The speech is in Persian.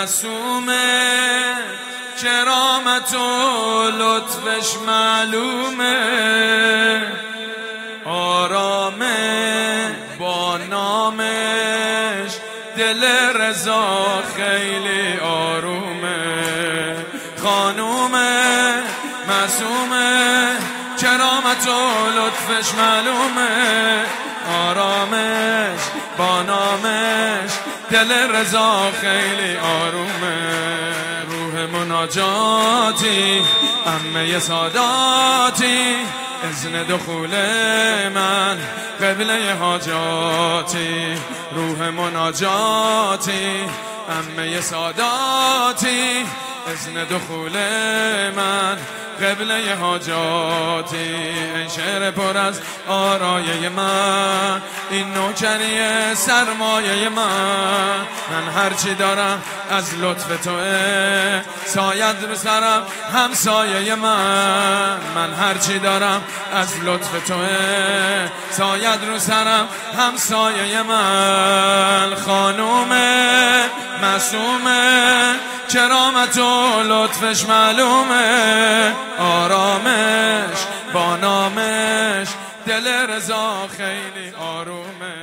معصومه، کرامت و لطفش معلومه، آرامه با نامش، دل رضا خیلی آرومه. خانومه معصومه، کرامت و لطفش معلومه، آرامش با نامش، دل رضا خیلی آرومه. روح مناجاتی، عمه ساداتی، اذن دخول من قبله حاجاتی. روح مناجاتی، عمه ساداتی، اذن دخول من قبله حاجاتی. این شعر پر از آرایه من، این نوکری سرمایه من هرچی دارم از لطف توه، ساید رو سرم همسایه من هرچی دارم از لطف توه، ساید رو سرم همسایه من. خانومه معصومه، کرامت و لطفش معلومه، آرامش با نامش، دل رضا خیلی آرومه.